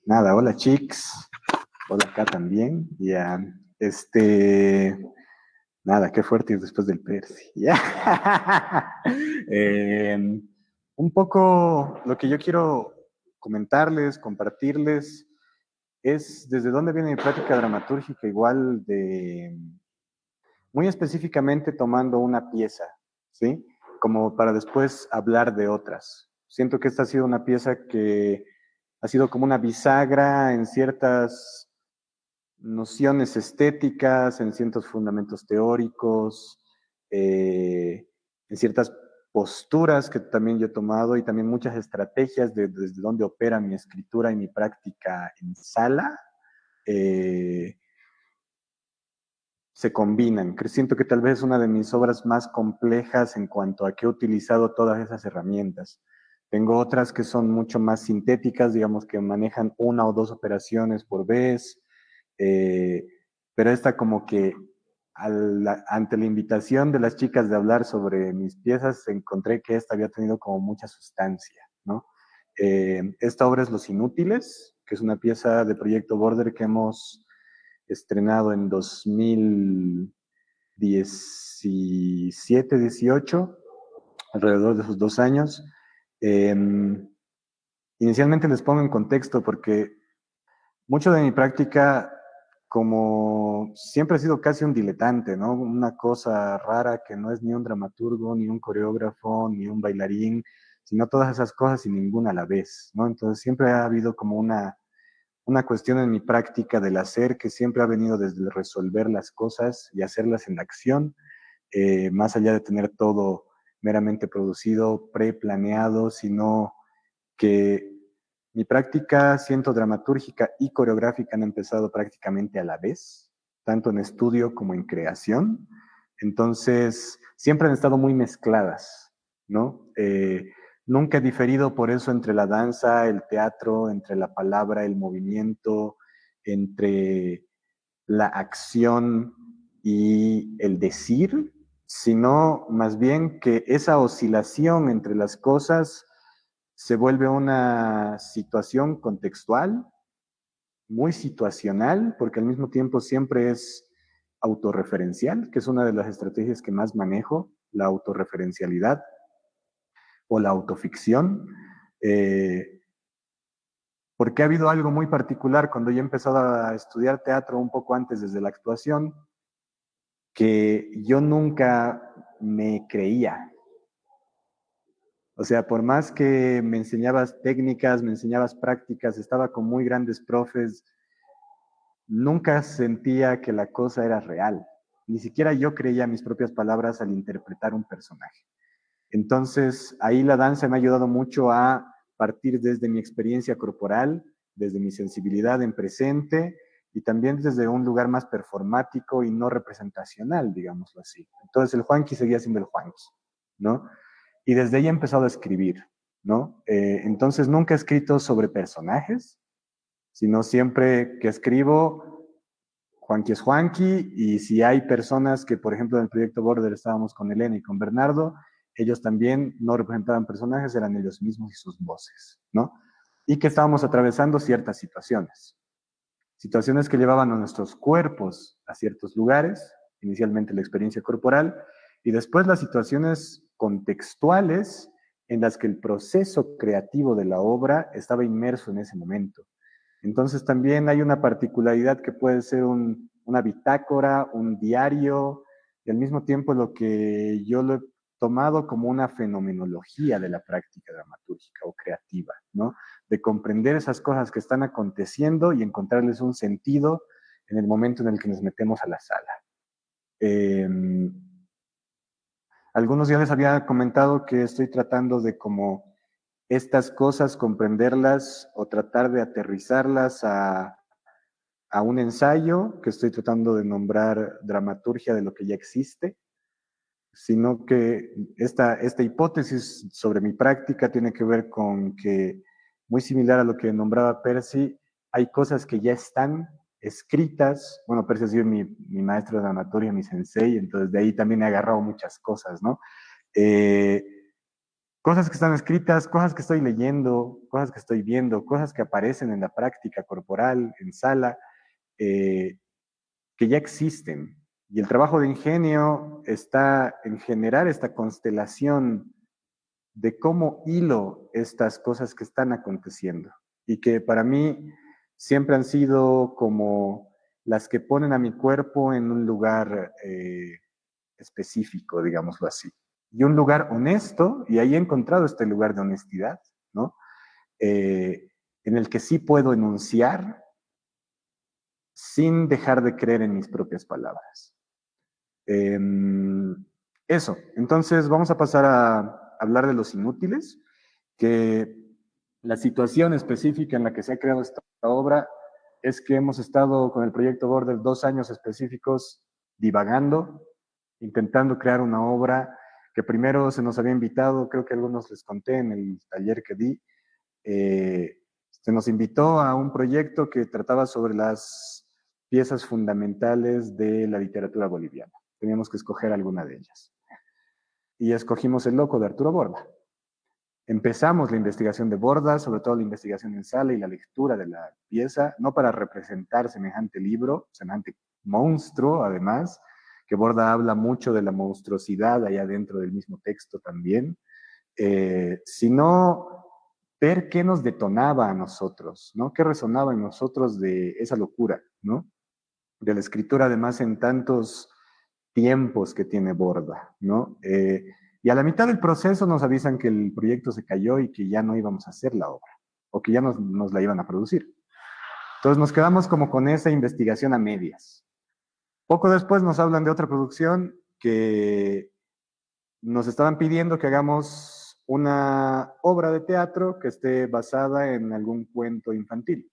Nada, hola chicos, hola acá también. Ya, nada, qué fuerte ir después del Percy. Ya. Eh, un poco lo que yo quiero comentarles, compartirles, es desde dónde viene mi práctica dramatúrgica, igual de, muy específicamente tomando una pieza, ¿sí? Como para después hablar de otras. Siento que esta ha sido una pieza que ha sido como una bisagra en ciertas nociones estéticas, en ciertos fundamentos teóricos, en ciertas posturas que también yo he tomado y también muchas estrategias desde donde opera mi escritura y mi práctica en sala, eh, se combinan. Siento que tal vez es una de mis obras más complejas en cuanto a que he utilizado todas esas herramientas. Tengo otras que son mucho más sintéticas, digamos que manejan una o dos operaciones por vez, eh, pero esta como que ante la invitación de las chicas de hablar sobre mis piezas, encontré que esta había tenido como mucha sustancia, ¿no? Esta obra es Los Inútiles, que es una pieza de Proyecto Border que hemos estrenado en 2017, 18, alrededor de esos 2 años. Eh, Inicialmente les pongo en contexto porque mucho de mi práctica, como siempre he sido casi un diletante, ¿no? Una cosa rara que no es ni un dramaturgo, ni un coreógrafo, ni un bailarín, sino todas esas cosas y ninguna a la vez, ¿no? Entonces siempre ha habido como una cuestión en mi práctica del hacer que siempre ha venido desde el resolver las cosas y hacerlas en la acción, más allá de tener todo meramente producido, preplaneado, sino que mi práctica, siento dramatúrgica y coreográfica, han empezado prácticamente a la vez, tanto en estudio como en creación. Entonces, siempre han estado muy mezcladas, ¿no? Nunca he diferido por eso entre la danza, el teatro, entre la palabra, el movimiento, entre la acción y el decir, sino más bien que esa oscilación entre las cosas se vuelve una situación contextual, muy situacional, porque al mismo tiempo siempre es autorreferencial, que es una de las estrategias que más manejo, la autorreferencialidad o la autoficción. Eh, Porque ha habido algo muy particular cuando yo he empezado a estudiar teatro un poco antes desde la actuación, que yo nunca me creía. O sea, por más que me enseñabas técnicas, me enseñabas prácticas, estaba con muy grandes profes, nunca sentía que la cosa era real. Ni siquiera yo creía mis propias palabras al interpretar un personaje. Entonces, ahí la danza me ha ayudado mucho a partir desde mi experiencia corporal, desde mi sensibilidad en presente y también desde un lugar más performático y no representacional, digámoslo así. Entonces, el Juanqui seguía siendo el Juanqui, ¿no? Y desde ahí he empezado a escribir, ¿no? Entonces, nunca he escrito sobre personajes, sino siempre que escribo, Juanqui es Juanqui, y si hay personas que, por ejemplo, en el proyecto Border estábamos con Elena y con Bernardo, ellos también no representaban personajes, eran ellos mismos y sus voces, ¿no? Y que estábamos atravesando ciertas situaciones, situaciones que llevaban a nuestros cuerpos a ciertos lugares, inicialmente la experiencia corporal, y después las situaciones contextuales en las que el proceso creativo de la obra estaba inmerso en ese momento. Entonces también hay una particularidad que puede ser una bitácora, un diario, y al mismo tiempo lo que yo lo he tomado como una fenomenología de la práctica dramatúrgica o creativa, ¿no? De comprender esas cosas que están aconteciendo y encontrarles un sentido en el momento en el que nos metemos a la sala. Eh, Algunos ya les había comentado que estoy tratando de como estas cosas, comprenderlas o tratar de aterrizarlas a un ensayo que estoy tratando de nombrar dramaturgia de lo que ya existe, sino que esta hipótesis sobre mi práctica tiene que ver con que, muy similar a lo que nombraba Percy, hay cosas que ya están escritas. Bueno, Percy ha sido mi maestro de dramaturgia, mi sensei, entonces de ahí también he agarrado muchas cosas, ¿no? Eh, cosas que están escritas, cosas que estoy leyendo, cosas que estoy viendo, cosas que aparecen en la práctica corporal, en sala, eh, que ya existen. Y el trabajo de ingenio está en generar esta constelación de cómo hilo estas cosas que están aconteciendo y que para mí siempre han sido como las que ponen a mi cuerpo en un lugar específico, digámoslo así. Y un lugar honesto, y ahí he encontrado este lugar de honestidad, ¿no? En el que sí puedo enunciar sin dejar de creer en mis propias palabras. Eh, Eso, entonces vamos a pasar a hablar de los inútiles, que la situación específica en la que se ha creado esta obra es que hemos estado con el proyecto Border 2 años específicos divagando, intentando crear una obra que primero se nos había invitado, creo que algunos les conté en el taller que di, se nos invitó a un proyecto que trataba sobre las piezas fundamentales de la literatura boliviana. Teníamos que escoger alguna de ellas. Y escogimos El Loco de Arturo Borda. Empezamos la investigación de Borda, sobre todo la investigación en sala y la lectura de la pieza, no para representar semejante libro, semejante monstruo, además, que Borda habla mucho de la monstruosidad allá dentro del mismo texto también, sino ver qué nos detonaba a nosotros, ¿no? Qué resonaba en nosotros de esa locura, ¿no? De la escritura, además, en tantos tiempos que tiene Borda, ¿no? Y a la mitad del proceso nos avisan que el proyecto se cayó y que ya no íbamos a hacer la obra, o que ya nos la iban a producir. Entonces nos quedamos como con esa investigación a medias. Poco después nos hablan de otra producción que nos estaban pidiendo que hagamos una obra de teatro que esté basada en algún cuento infantil.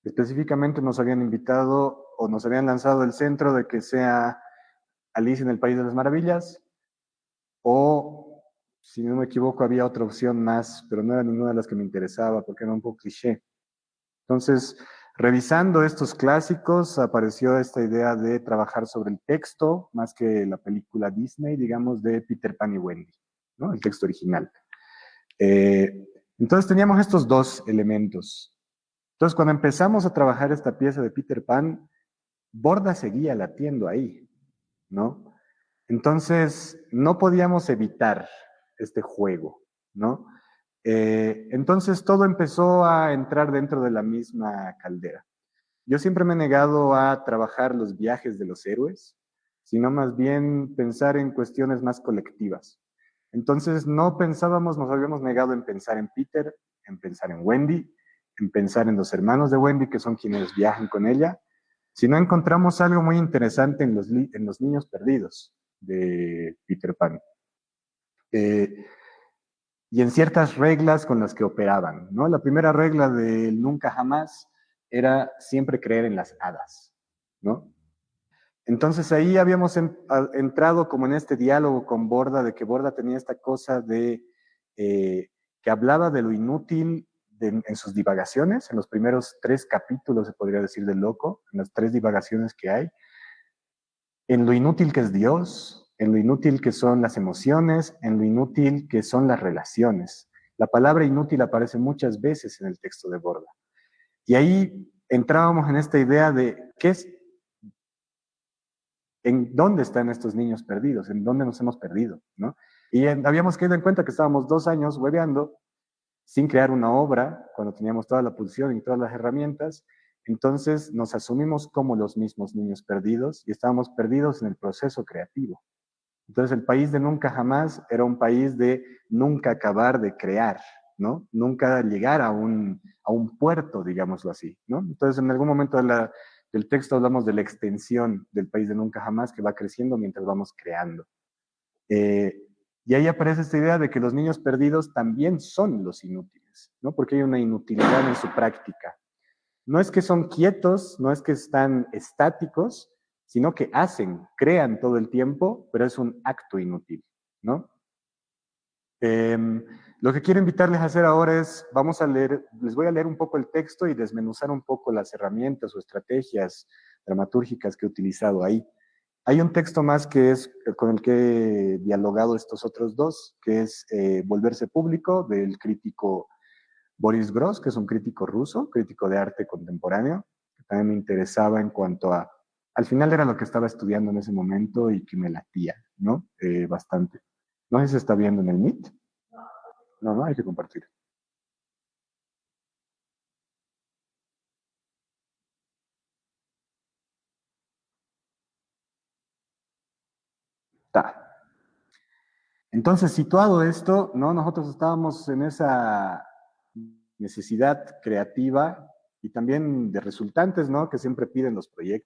Específicamente nos habían invitado o nos habían lanzado el centro de que sea Alicia en el País de las Maravillas, o, si no me equivoco, había otra opción más, pero no era ninguna de las que me interesaba porque era un poco cliché. Entonces, revisando estos clásicos, apareció esta idea de trabajar sobre el texto, más que la película Disney, digamos, de Peter Pan y Wendy, ¿no? El texto original. Entonces teníamos estos dos elementos. Entonces, cuando empezamos a trabajar esta pieza de Peter Pan, Borda seguía latiendo ahí, ¿no? Entonces, no podíamos evitar este juego, ¿no? Entonces, todo empezó a entrar dentro de la misma caldera. Yo siempre me he negado a trabajar los viajes de los héroes, sino más bien pensar en cuestiones más colectivas. Entonces, no pensábamos, nos habíamos negado en pensar en Peter, en pensar en Wendy, en pensar en los hermanos de Wendy, que son quienes viajan con ella, sino encontramos algo muy interesante en los niños perdidos de Peter Pan. Eh, y en ciertas reglas con las que operaban, ¿no? La primera regla del nunca jamás era siempre creer en las hadas, ¿no? Entonces ahí habíamos entrado como en este diálogo con Borda, de que Borda tenía esta cosa de que hablaba de lo inútil en sus divagaciones, en los primeros 3 capítulos, se podría decir, del Loco, en las 3 divagaciones que hay, en lo inútil que es Dios, en lo inútil que son las emociones, en lo inútil que son las relaciones. La palabra inútil aparece muchas veces en el texto de Borda. Y ahí entrábamos en esta idea de qué es, en dónde están estos niños perdidos, en dónde nos hemos perdido, ¿no? Y habíamos caído en cuenta que estábamos 2 años hueveando sin crear una obra, cuando teníamos toda la pulsión y todas las herramientas. Entonces nos asumimos como los mismos niños perdidos y estábamos perdidos en el proceso creativo. Entonces el país de nunca jamás era un país de nunca acabar de crear, ¿no? Nunca llegar a un puerto, digámoslo así, ¿no? Entonces en algún momento del texto hablamos de la extensión del país de nunca jamás que va creciendo mientras vamos creando. Eh, y ahí aparece esta idea de que los niños perdidos también son los inútiles, ¿no? Porque hay una inutilidad en su práctica. No es que son quietos, no es que están estáticos, sino que hacen, crean todo el tiempo, pero es un acto inútil, ¿no? Eh, lo que quiero invitarles a hacer ahora es, vamos a leer, les voy a leer un poco el texto y desmenuzar un poco las herramientas o estrategias dramatúrgicas que he utilizado ahí. Hay un texto más que es con el que he dialogado estos otros dos, que es Volverse público, del crítico Boris Gross, que es un crítico ruso, crítico de arte contemporáneo, que también me interesaba en cuanto a, al final era lo que estaba estudiando en ese momento y que me latía, ¿no? Bastante. No sé si se está viendo en el Meet. No, no, hay que compartir. Está. Entonces, situado esto, ¿no? Nosotros estábamos en esa necesidad creativa y también de resultantes, ¿no? Que siempre piden los proyectos.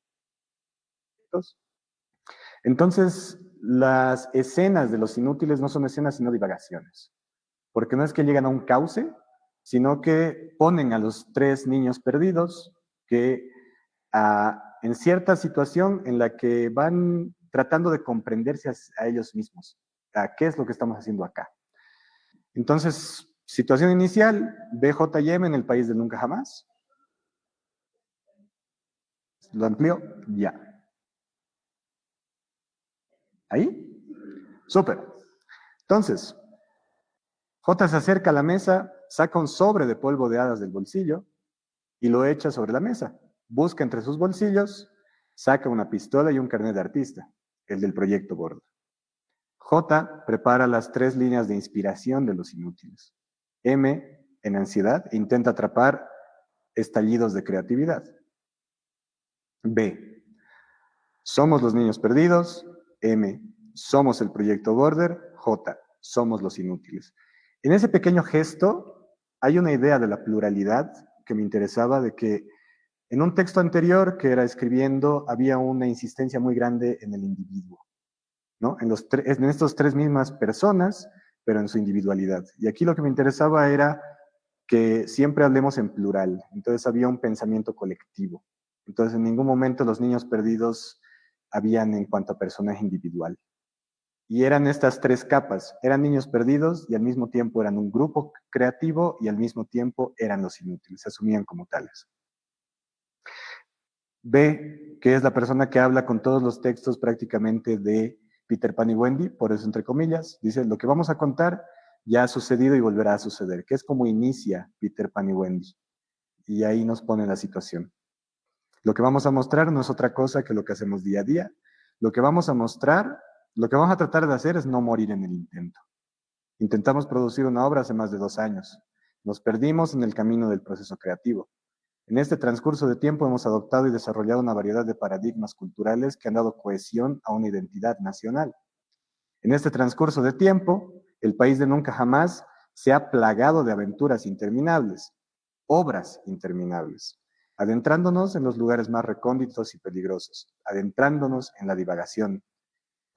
Entonces, las escenas de los inútiles no son escenas, sino divagaciones. Porque no es que llegan a un cauce, sino que ponen a los tres niños perdidos que en cierta situación en la que van tratando de comprenderse a ellos mismos. A qué es lo que estamos haciendo acá. Entonces, situación inicial, BJM en el país del nunca jamás. Lo amplío, ya. ¿Ahí? Súper. Entonces, J se acerca a la mesa, saca un sobre de polvo de hadas del bolsillo y lo echa sobre la mesa. Busca entre sus bolsillos, saca una pistola y un carnet de artista, el del proyecto Bordo. J prepara las tres líneas de inspiración de los inútiles. M, en ansiedad, intenta atrapar estallidos de creatividad. B, somos los niños perdidos. M, somos el proyecto Border. J, somos los inútiles. En ese pequeño gesto hay una idea de la pluralidad que me interesaba, de que en un texto anterior que era escribiendo había una insistencia muy grande en el individuo, ¿no? En estas tres mismas personas, pero en su individualidad. Y aquí lo que me interesaba era que siempre hablemos en plural. Entonces había un pensamiento colectivo. Entonces en ningún momento los niños perdidos habían en cuanto a personaje individual. Y eran estas tres capas. Eran niños perdidos y al mismo tiempo eran un grupo creativo y al mismo tiempo eran los inútiles. Se asumían como tales. B, que es la persona que habla con todos los textos prácticamente de Peter Pan y Wendy, por eso entre comillas, dice, lo que vamos a contar ya ha sucedido y volverá a suceder, que es como inicia Peter Pan y Wendy. Y ahí nos pone la situación. Lo que vamos a mostrar no es otra cosa que lo que hacemos día a día. Lo que vamos a mostrar, lo que vamos a tratar de hacer es no morir en el intento. Intentamos producir una obra hace más de 2 años. Nos perdimos en el camino del proceso creativo. En este transcurso de tiempo hemos adoptado y desarrollado una variedad de paradigmas culturales que han dado cohesión a una identidad nacional. En este transcurso de tiempo, el país de nunca jamás se ha plagado de aventuras interminables, obras interminables, adentrándonos en los lugares más recónditos y peligrosos, adentrándonos en la divagación.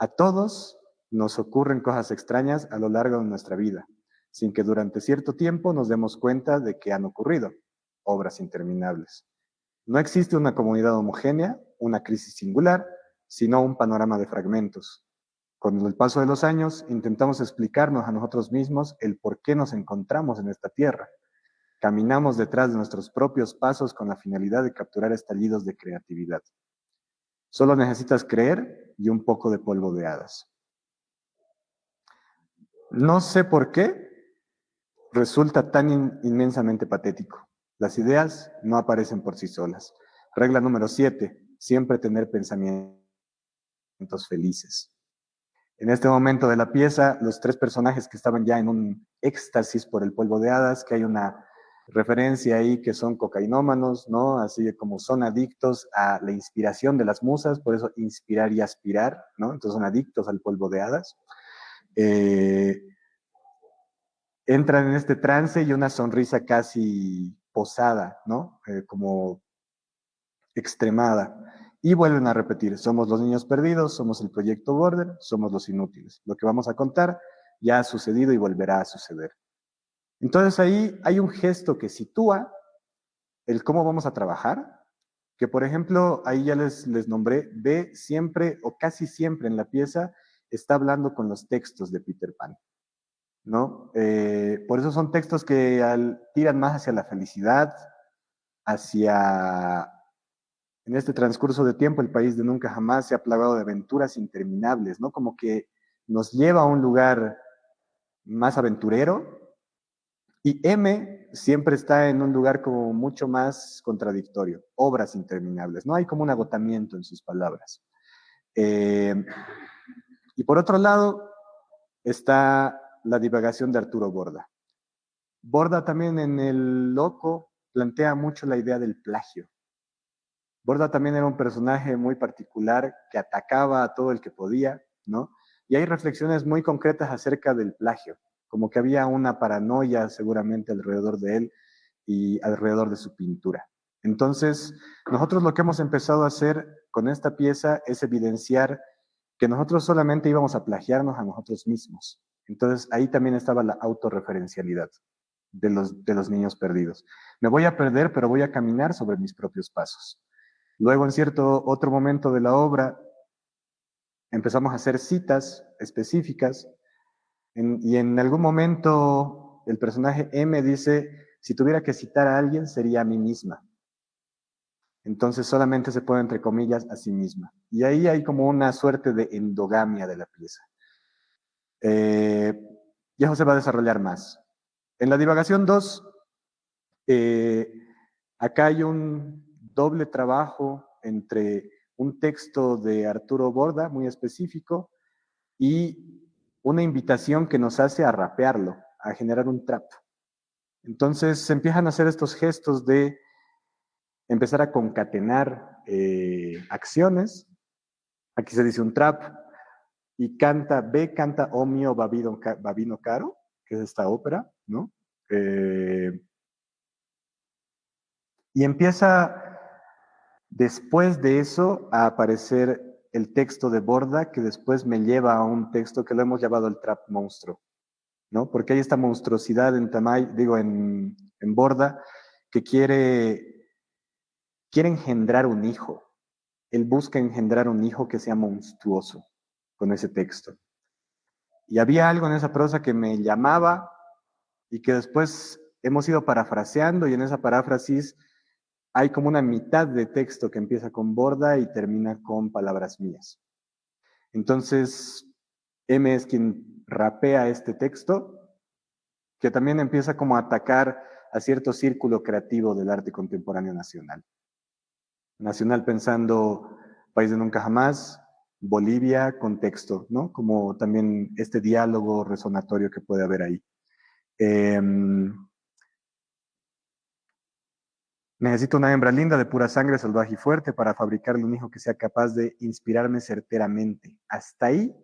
A todos nos ocurren cosas extrañas a lo largo de nuestra vida, sin que durante cierto tiempo nos demos cuenta de que han ocurrido, obras interminables. No existe una comunidad homogénea, una crisis singular, sino un panorama de fragmentos. Con el paso de los años, intentamos explicarnos a nosotros mismos el por qué nos encontramos en esta tierra. Caminamos detrás de nuestros propios pasos con la finalidad de capturar estallidos de creatividad. Solo necesitas creer y un poco de polvo de hadas. No sé por qué resulta tan inmensamente patético. Las ideas no aparecen por sí solas. Regla número 7, siempre tener pensamientos felices. En este momento de la pieza, los tres personajes que estaban ya en un éxtasis por el polvo de hadas, que hay una referencia ahí que son cocainómanos, ¿no? Así como son adictos a la inspiración de las musas, por eso inspirar y aspirar, ¿no? Entonces son adictos al polvo de hadas. Entran en este trance y una sonrisa casi posada, ¿no? Como extremada. Y vuelven a repetir, somos los niños perdidos, somos el proyecto Border, somos los inútiles. Lo que vamos a contar ya ha sucedido y volverá a suceder. Entonces ahí hay un gesto que sitúa el cómo vamos a trabajar, que por ejemplo, ahí ya les nombré, B siempre o casi siempre en la pieza está hablando con los textos de Peter Pan, ¿no? Por eso son textos que tiran más hacia la felicidad, hacia En este transcurso de tiempo, el país de nunca jamás se ha plagado de aventuras interminables, ¿no? Como que nos lleva a un lugar más aventurero, y M siempre está en un lugar como mucho más contradictorio, obras interminables, no hay como un agotamiento en sus palabras. Eh, y por otro lado está la divagación de Arturo Borda. Borda también en El Loco plantea mucho la idea del plagio. Borda también era un personaje muy particular que atacaba a todo el que podía, ¿no? Y hay reflexiones muy concretas acerca del plagio, como que había una paranoia seguramente alrededor de él y alrededor de su pintura. Entonces, nosotros lo que hemos empezado a hacer con esta pieza es evidenciar que nosotros solamente íbamos a plagiarnos a nosotros mismos. Entonces, ahí también estaba la autorreferencialidad de los niños perdidos. Me voy a perder, pero voy a caminar sobre mis propios pasos. Luego, en cierto otro momento de la obra, empezamos a hacer citas específicas y en algún momento el personaje M dice, si tuviera que citar a alguien, sería a mí misma. Entonces solamente se pone entre comillas a sí misma. Y ahí hay como una suerte de endogamia de la pieza. Eh, y eso se va a desarrollar más. En la divagación 2, eh, acá hay un doble trabajo entre un texto de Arturo Borda, muy específico, y una invitación que nos hace a rapearlo, a generar un trap. Entonces se empiezan a hacer estos gestos de empezar a concatenar acciones. Aquí se dice un trap, y canta O mio babino caro, que es esta ópera, ¿no? Y empieza después de eso a aparecer el texto de Borda, que después me lleva a un texto que lo hemos llamado el trap monstruo, ¿no? Porque hay esta monstruosidad en Tamay, digo, en Borda, que quiere engendrar un hijo. Él busca engendrar un hijo que sea monstruoso con ese texto. Y había algo en esa prosa que me llamaba y que después hemos ido parafraseando, y en esa paráfrasis hay como una mitad de texto que empieza con Borda y termina con palabras mías. Entonces, M es quien rapea este texto, que también empieza como a atacar a cierto círculo creativo del arte contemporáneo nacional. Nacional pensando País de Nunca Jamás, Bolivia, contexto, ¿no? Como también este diálogo resonatorio que puede haber ahí. Necesito una hembra linda de pura sangre, salvaje y fuerte para fabricarle un hijo que sea capaz de inspirarme certeramente. Hasta ahí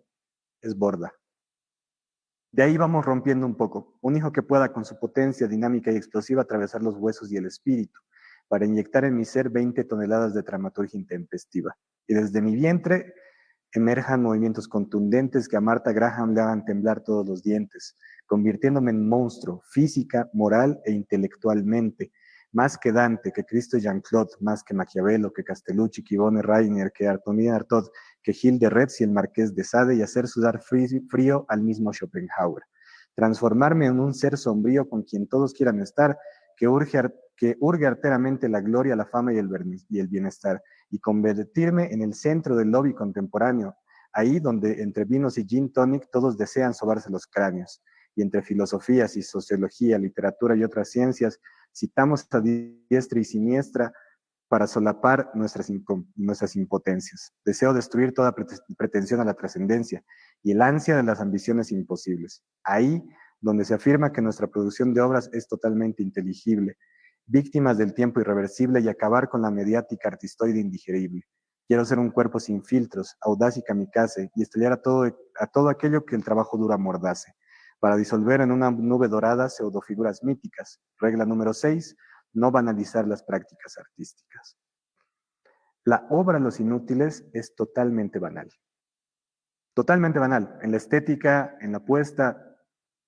es Borda. De ahí vamos rompiendo un poco. Un hijo que pueda con su potencia dinámica y explosiva atravesar los huesos y el espíritu para inyectar en mi ser 20 toneladas de dramaturgia intempestiva. Y desde mi vientre emerjan movimientos contundentes que a Martha Graham le hagan temblar todos los dientes, convirtiéndome en monstruo, física, moral e intelectualmente, más que Dante, que Cristo y Jean-Claude, más que Maquiavelo, que Castellucci, que Yvonne Rainer, que Antonin Artaud, que Gil de Retz y el Marqués de Sade, y hacer sudar frío al mismo Schopenhauer. Transformarme en un ser sombrío con quien todos quieran estar, que urge arteramente la gloria, la fama y el bienestar, y convertirme en el centro del lobby contemporáneo, ahí donde entre vinos y gin tonic todos desean sobarse los cráneos, y entre filosofías y sociología, literatura y otras ciencias, citamos a diestra y siniestra para solapar nuestras impotencias. Deseo destruir toda pretensión a la trascendencia y el ansia de las ambiciones imposibles. Ahí donde se afirma que nuestra producción de obras es totalmente inteligible, víctimas del tiempo irreversible y acabar con la mediática artistoide indigerible. Quiero ser un cuerpo sin filtros, audaz y kamikaze, y estrellar a todo aquello que el trabajo duro amordace, para disolver en una nube dorada pseudofiguras míticas. Regla número 6, no banalizar las prácticas artísticas. La obra Los Inútiles es totalmente banal. Totalmente banal. En la estética, en la puesta,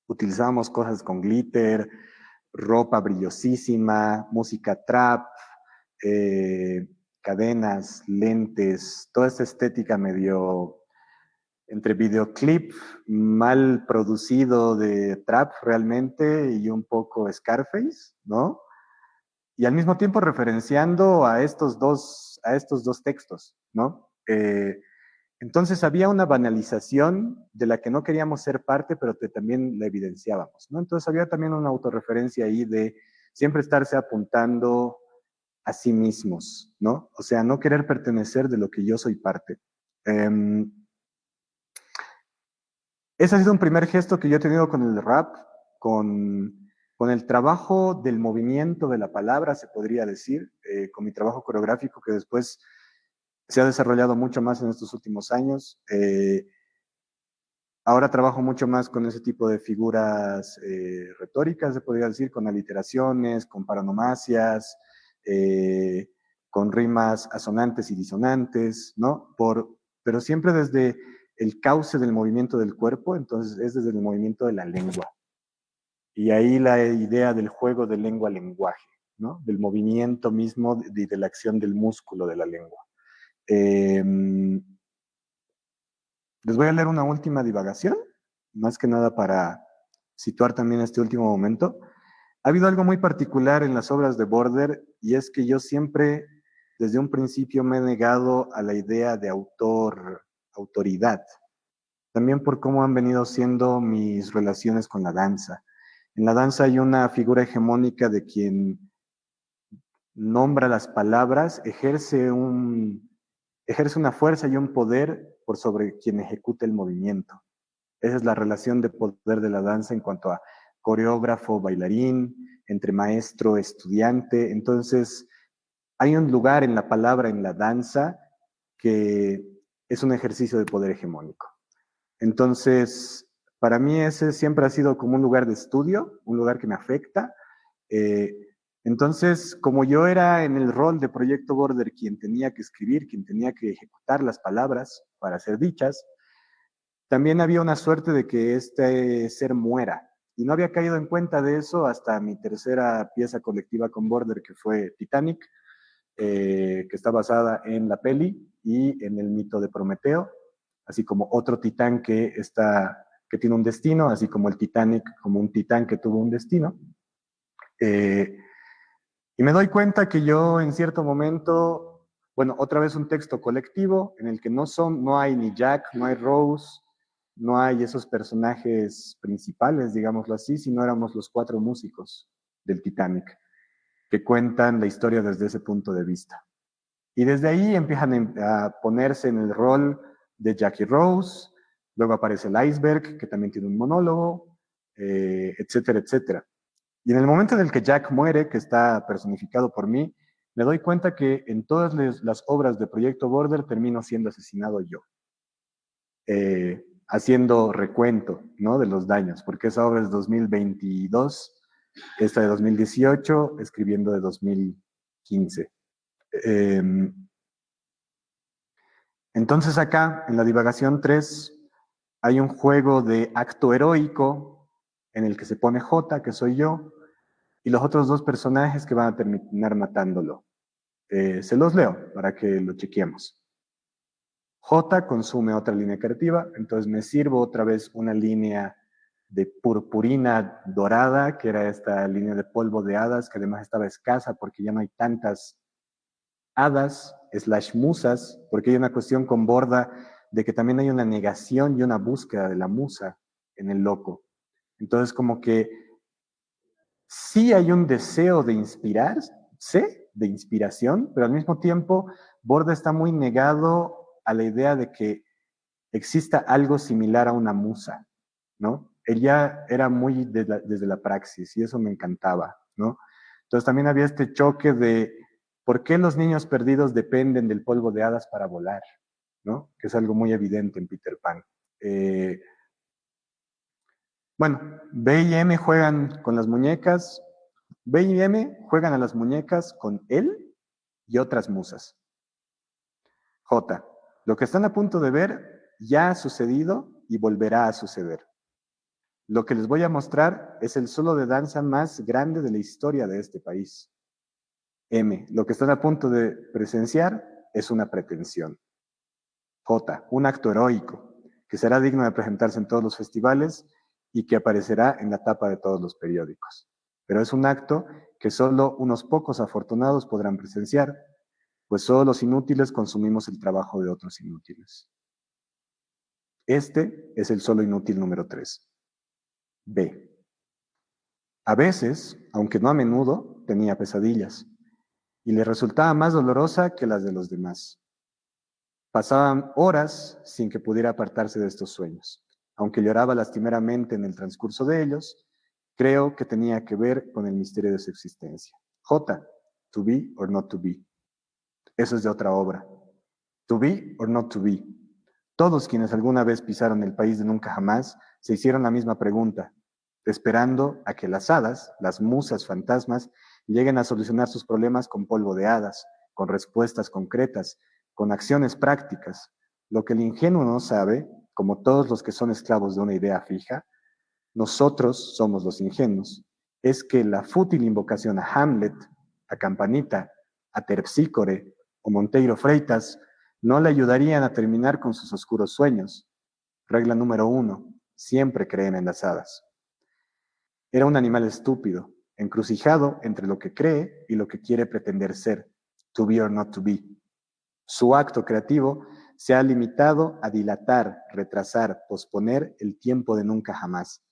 utilizábamos cosas con glitter, ropa brillosísima, música trap, cadenas, lentes, toda esta estética medio entre videoclip mal producido de trap realmente y un poco Scarface, ¿no? y al mismo tiempo referenciando a estos dos textos, ¿no? Entonces había una banalización de la que no queríamos ser parte, pero que también la evidenciábamos, ¿no? Entonces había también una autorreferencia ahí de siempre estarse apuntando a sí mismos, ¿no? O sea, no querer pertenecer de lo que yo soy parte. Ese ha sido un primer gesto que yo he tenido con el rap, con el trabajo del movimiento de la palabra, se podría decir, con mi trabajo coreográfico que después se ha desarrollado mucho más en estos últimos años. Ahora trabajo mucho más con ese tipo de figuras retóricas, se podría decir, con aliteraciones, con paronomasias, con rimas asonantes y disonantes, ¿no? Pero siempre desde el cauce del movimiento del cuerpo, entonces es desde el movimiento de la lengua. Y ahí la idea del juego de lengua-lenguaje, ¿no? Del movimiento mismo de la acción del músculo de la lengua. Les voy a leer una última divagación, más que nada para situar también este último momento. Ha habido algo muy particular en las obras de Border y es que yo siempre, desde un principio, me he negado a la idea de autoridad. También por cómo han venido siendo mis relaciones con la danza. En la danza hay una figura hegemónica de quien nombra las palabras, ejerce una fuerza y un poder por sobre quien ejecuta el movimiento. Esa es la relación de poder de la danza en cuanto a coreógrafo, bailarín, entre maestro, estudiante. Entonces, hay un lugar en la palabra, en la danza, que es un ejercicio de poder hegemónico. Entonces, para mí ese siempre ha sido como un lugar de estudio, un lugar que me afecta. Entonces, como yo era en el rol de Proyecto Border quien tenía que escribir, quien tenía que ejecutar las palabras para ser dichas, también había una suerte de que este ser muera. Y no había caído en cuenta de eso hasta mi tercera pieza colectiva con Border, que fue Titanic, que está basada en la peli y en el mito de Prometeo, así como otro titán que tiene un destino, así como el Titanic, como un titán que tuvo un destino. Y me doy cuenta que yo en cierto momento, bueno, otra vez un texto colectivo en el que no hay ni Jack, no hay Rose, no hay esos personajes principales, digámoslo así, sino éramos los 4 músicos del Titanic, que cuentan la historia desde ese punto de vista. Y desde ahí empiezan a ponerse en el rol de Jack y Rose, luego aparece el iceberg, que también tiene un monólogo, etcétera, etcétera. Y en el momento en el que Jack muere, que está personificado por mí, me doy cuenta que en todas las obras de Proyecto Border termino siendo asesinado yo, haciendo recuento, ¿no?, de los daños, porque esa obra es 2022, esta de 2018, escribiendo de 2015. Entonces acá, en la divagación 3, hay un juego de acto heroico en el que se pone J, que soy yo, y los otros 2 personajes que van a terminar matándolo. Se los leo para que lo chequeemos. J consume otra línea creativa, entonces me sirvo otra vez una línea de purpurina dorada, que era esta línea de polvo de hadas, que además estaba escasa porque ya no hay tantas hadas / musas, porque hay una cuestión con Borda de que también hay una negación y una búsqueda de la musa en el loco. Entonces como que sí hay un deseo de inspirarse, de inspiración, pero al mismo tiempo Borda está muy negado a la idea de que exista algo similar a una musa, ¿no? Él ya era muy desde la praxis y eso me encantaba, ¿no? Entonces también había este choque de por qué los niños perdidos dependen del polvo de hadas para volar, ¿no? Que es algo muy evidente en Peter Pan. Bueno, B y M juegan con las muñecas. B y M juegan a las muñecas con él y otras musas. J. Lo que están a punto de ver ya ha sucedido y volverá a suceder. Lo que les voy a mostrar es el solo de danza más grande de la historia de este país. M. Lo que están a punto de presenciar es una pretensión. J. Un acto heroico que será digno de presentarse en todos los festivales y que aparecerá en la tapa de todos los periódicos. Pero es un acto que solo unos pocos afortunados podrán presenciar, pues solo los inútiles consumimos el trabajo de otros inútiles. Este es el solo inútil número 3. B. A veces, aunque no a menudo, tenía pesadillas, y le resultaba más dolorosa que las de los demás. Pasaban horas sin que pudiera apartarse de estos sueños. Aunque lloraba lastimeramente en el transcurso de ellos, creo que tenía que ver con el misterio de su existencia. J. To be or not to be. Eso es de otra obra. To be or not to be. Todos quienes alguna vez pisaron el país de nunca jamás se hicieron la misma pregunta, esperando a que las hadas, las musas fantasmas, lleguen a solucionar sus problemas con polvo de hadas, con respuestas concretas, con acciones prácticas. Lo que el ingenuo no sabe, como todos los que son esclavos de una idea fija, nosotros somos los ingenuos, es que la fútil invocación a Hamlet, a Campanita, a Terpsícore o Monteiro Freitas no le ayudarían a terminar con sus oscuros sueños. Regla número 1, siempre creen en las hadas. Era un animal estúpido, encrucijado entre lo que cree y lo que quiere pretender ser, to be or not to be. Su acto creativo se ha limitado a dilatar, retrasar, posponer el tiempo de nunca jamás.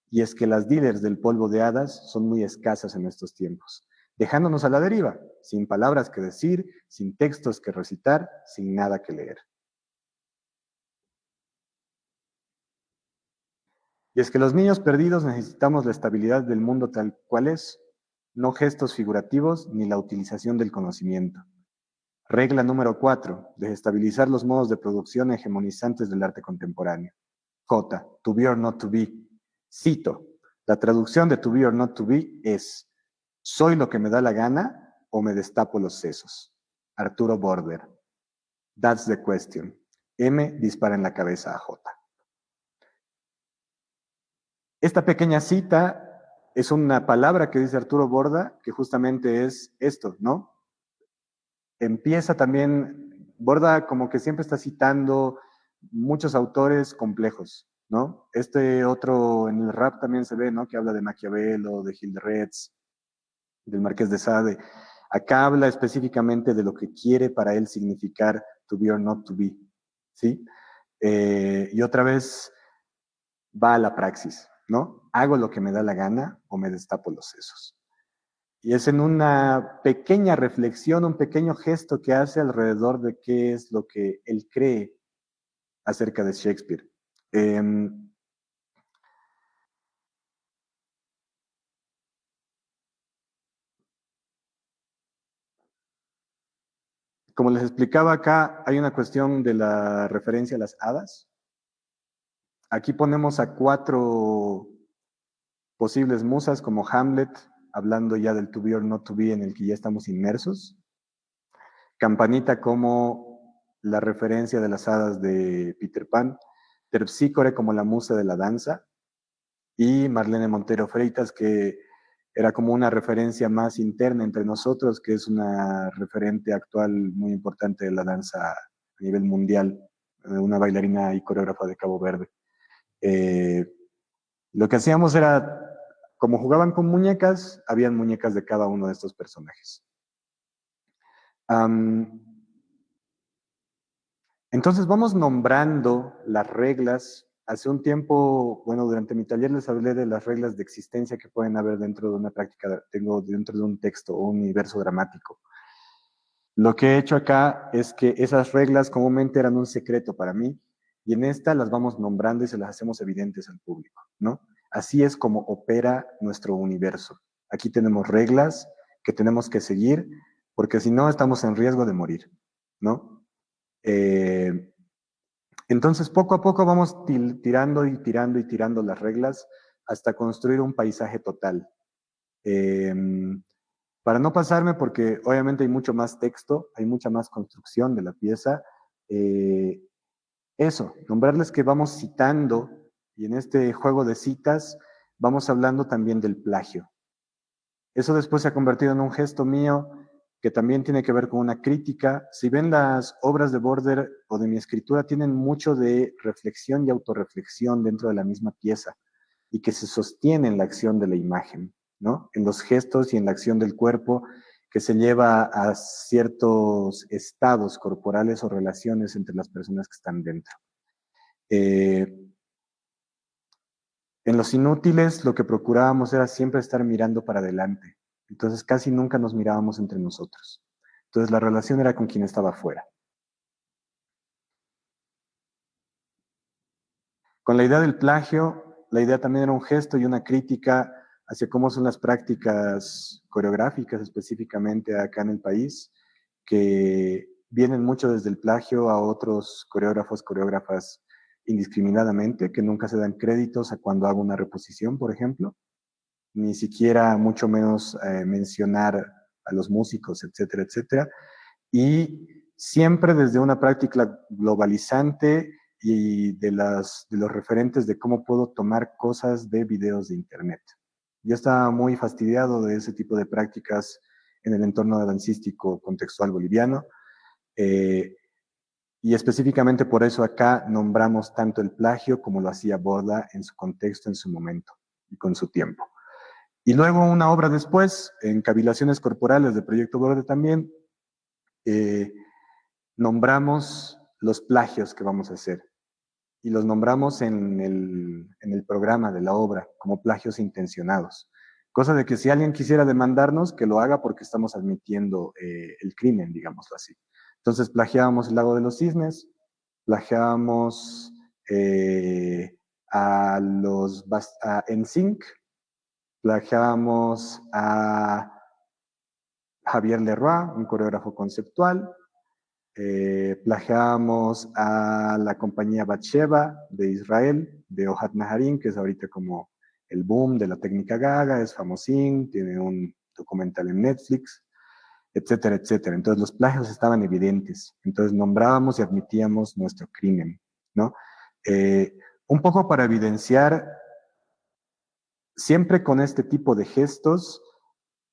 Y es que las dealers del polvo de hadas son muy escasas en estos tiempos, dejándonos a la deriva, sin palabras que decir, sin textos que recitar, sin nada que leer. Y es que los niños perdidos necesitamos la estabilidad del mundo tal cual es, no gestos figurativos ni la utilización del conocimiento. Regla número 4, desestabilizar los modos de producción hegemonizantes del arte contemporáneo. J, to be or not to be. Cito, la traducción de to be or not to be es, ¿soy lo que me da la gana o me destapo los sesos? Arturo Border. That's the question. M dispara en la cabeza a J. Esta pequeña cita es una palabra que dice Arturo Borda, que justamente es esto, ¿no? Empieza también, Borda como que siempre está citando muchos autores complejos, ¿no? Este otro en el rap también se ve, ¿no? Que habla de Maquiavelo, de Gil de Retz, del Marqués de Sade. Acá habla específicamente de lo que quiere para él significar to be or not to be, ¿sí? Y otra vez va a la praxis, ¿no? Hago lo que me da la gana o me destapo los sesos. Y es en una pequeña reflexión, un pequeño gesto que hace alrededor de qué es lo que él cree acerca de Shakespeare. Como les explicaba acá, hay una cuestión de la referencia a las hadas. Aquí ponemos a 4 posibles musas como Hamlet, hablando ya del to be or not to be en el que ya estamos inmersos. Campanita como la referencia de las hadas de Peter Pan. Terpsícore como la musa de la danza. Y Marlene Montero Freitas, que era como una referencia más interna entre nosotros, que es una referente actual muy importante de la danza a nivel mundial, una bailarina y coreógrafa de Cabo Verde. Lo que hacíamos era, como jugaban con muñecas, habían muñecas de cada uno de estos personajes. Entonces vamos nombrando las reglas. Hace un tiempo, bueno, durante mi taller les hablé de las reglas de existencia que pueden haber dentro de una práctica, dentro de un texto o un universo dramático. Lo que he hecho acá es que esas reglas comúnmente eran un secreto para mí y en esta las vamos nombrando y se las hacemos evidentes al público, ¿no? Así es como opera nuestro universo. Aquí tenemos reglas que tenemos que seguir porque si no estamos en riesgo de morir, ¿no? Entonces, poco a poco vamos tirando y tirando y tirando las reglas hasta construir un paisaje total. Para no pasarme, porque obviamente hay mucho más texto, hay mucha más construcción de la pieza, eso, nombrarles que vamos citando, y en este juego de citas vamos hablando también del plagio. Eso después se ha convertido en un gesto mío que también tiene que ver con una crítica. Si ven las obras de Border o de mi escritura, tienen mucho de reflexión y autorreflexión dentro de la misma pieza y que se sostiene en la acción de la imagen, ¿no? En los gestos y en la acción del cuerpo que se lleva a ciertos estados corporales o relaciones entre las personas que están dentro. En los inútiles lo que procurábamos era siempre estar mirando para adelante. Entonces casi nunca nos mirábamos entre nosotros. Entonces la relación era con quien estaba afuera. Con la idea del plagio, la idea también era un gesto y una crítica hacia cómo son las prácticas coreográficas específicamente acá en el país, que vienen mucho desde el plagio a otros coreógrafos, coreógrafas indiscriminadamente, que nunca se dan créditos a cuando hago una reposición, por ejemplo, ni siquiera mucho menos mencionar a los músicos, etcétera, etcétera. Y siempre desde una práctica globalizante y de los referentes de cómo puedo tomar cosas de videos de internet. Yo estaba muy fastidiado de ese tipo de prácticas en el entorno dancístico contextual boliviano, y específicamente por eso acá nombramos tanto el plagio como lo hacía Borda en su contexto, en su momento y con su tiempo. Y luego una obra después, en Cavilaciones Corporales de Proyecto Verde también, eh, nombramos los plagios que vamos a hacer. Y los nombramos en el programa de la obra como plagios intencionados. Cosa de que si alguien quisiera demandarnos, que lo haga porque estamos admitiendo el crimen, digámoslo así. Entonces plagiábamos El Lago de los Cisnes, plagiábamos a los a NSYNC, plagiábamos a Javier Leroy, un coreógrafo conceptual, plagiábamos a la compañía Batsheva de Israel, de Ohad Naharin, que es ahorita como el boom de la técnica Gaga, es famosín, tiene un documental en Netflix, etcétera, etcétera. Entonces los plagios estaban evidentes, entonces nombrábamos y admitíamos nuestro crimen, ¿no? Un poco para evidenciar, siempre con este tipo de gestos,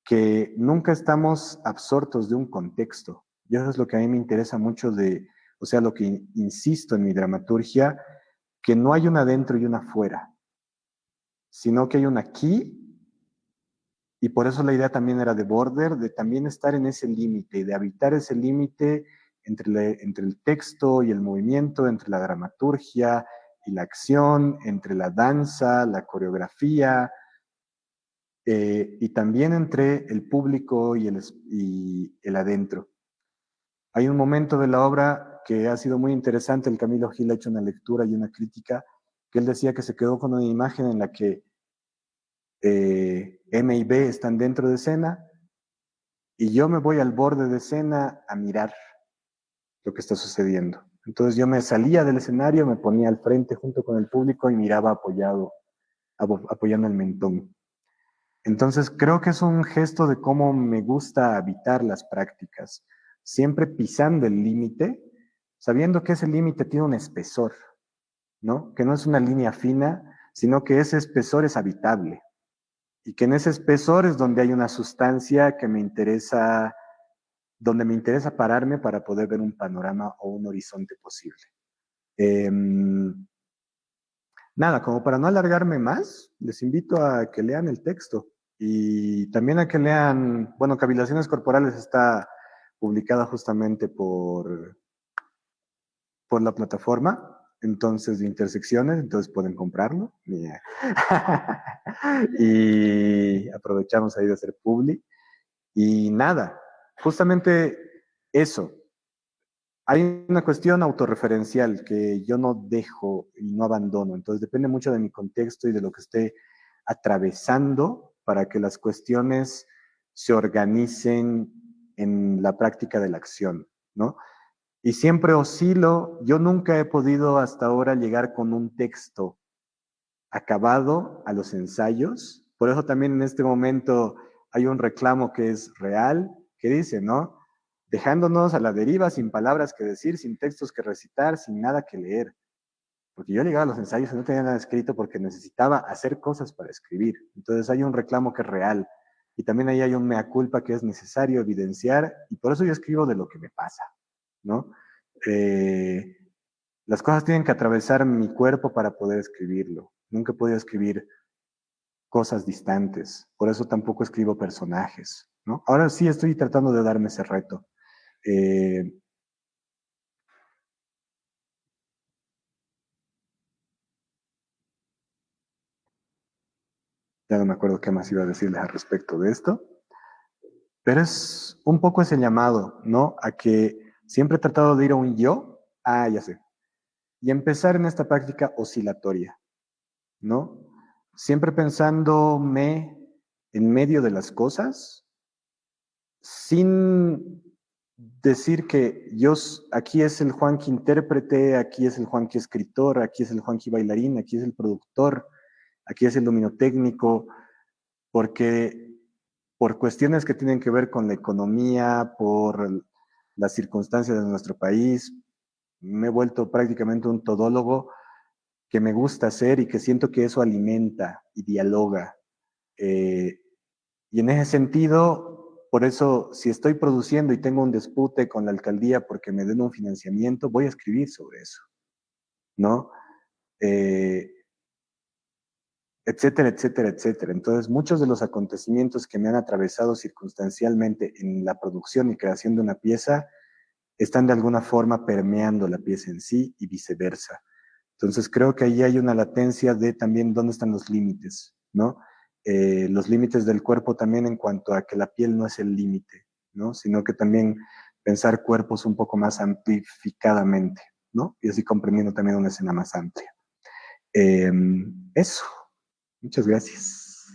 que nunca estamos absortos de un contexto. Y eso es lo que a mí me interesa mucho de, o sea, lo que insisto en mi dramaturgia, que no hay una adentro y una afuera, sino que hay una aquí, y por eso la idea también era de Border, de también estar en ese límite, y de habitar ese límite entre el texto y el movimiento, entre la dramaturgia y la acción, entre la danza, la coreografía, y también entre el público y el adentro. Hay un momento de la obra que ha sido muy interesante, el Camilo Gil ha hecho una lectura y una crítica, que él decía que se quedó con una imagen en la que M y B están dentro de escena y yo me voy al borde de escena a mirar lo que está sucediendo. Entonces yo me salía del escenario, me ponía al frente junto con el público y miraba apoyando el mentón. Entonces creo que es un gesto de cómo me gusta habitar las prácticas, siempre pisando el límite, sabiendo que ese límite tiene un espesor, ¿no? Que no es una línea fina, sino que ese espesor es habitable y que en ese espesor es donde hay una sustancia que me interesa, donde me interesa pararme para poder ver un panorama o un horizonte posible. Eh, Nada, como para no alargarme más, les invito a que lean el texto y también a que lean, bueno, Cavilaciones Corporales está publicada justamente por la plataforma, entonces de Intersecciones, entonces pueden comprarlo. Y aprovechamos ahí de hacer publi. Y nada, justamente eso, hay una cuestión autorreferencial que yo no dejo y no abandono, entonces depende mucho de mi contexto y de lo que esté atravesando para que las cuestiones se organicen en la práctica de la acción, ¿no? Y siempre oscilo, yo nunca he podido hasta ahora llegar con un texto acabado a los ensayos, por eso también en este momento hay un reclamo que es real, que dice, ¿no? Dejándonos a la deriva, sin palabras que decir, sin textos que recitar, sin nada que leer. Porque yo llegaba a los ensayos y no tenía nada escrito porque necesitaba hacer cosas para escribir. Entonces hay un reclamo que es real. Y también ahí hay un mea culpa que es necesario evidenciar. Y por eso yo escribo de lo que me pasa, ¿no? Eh, las cosas tienen que atravesar mi cuerpo para poder escribirlo. Nunca he podido escribir cosas distantes. Por eso tampoco escribo personajes, ¿no? Ahora sí estoy tratando de darme ese reto. Eh, ya no me acuerdo qué más iba a decirles al respecto de esto, pero es un poco ese llamado, ¿no? A que siempre he tratado de ir a un yo, ya sé, y empezar en esta práctica oscilatoria, ¿no? Siempre pensándome en medio de las cosas, sin decir que aquí es el Juanqui intérprete, aquí es el Juanqui escritor, aquí es el Juanqui bailarín, aquí es el productor, aquí es el dominotécnico, porque por cuestiones que tienen que ver con la economía, por las circunstancias de nuestro país, me he vuelto prácticamente un todólogo que me gusta hacer y que siento que eso alimenta y dialoga. Eh, y en ese sentido, por eso, si estoy produciendo y tengo un dispute con la alcaldía porque me den un financiamiento, voy a escribir sobre eso, ¿no? Eh, etcétera, etcétera, etcétera. Entonces, muchos de los acontecimientos que me han atravesado circunstancialmente en la producción y creación de una pieza están de alguna forma permeando la pieza en sí y viceversa. Entonces, creo que ahí hay una latencia de también dónde están los límites, ¿no? Los límites del cuerpo también en cuanto a que la piel no es el límite, ¿no? Sino que también pensar cuerpos un poco más amplificadamente, ¿no? Y así comprendiendo también una escena más amplia. Eh, eso. Muchas gracias.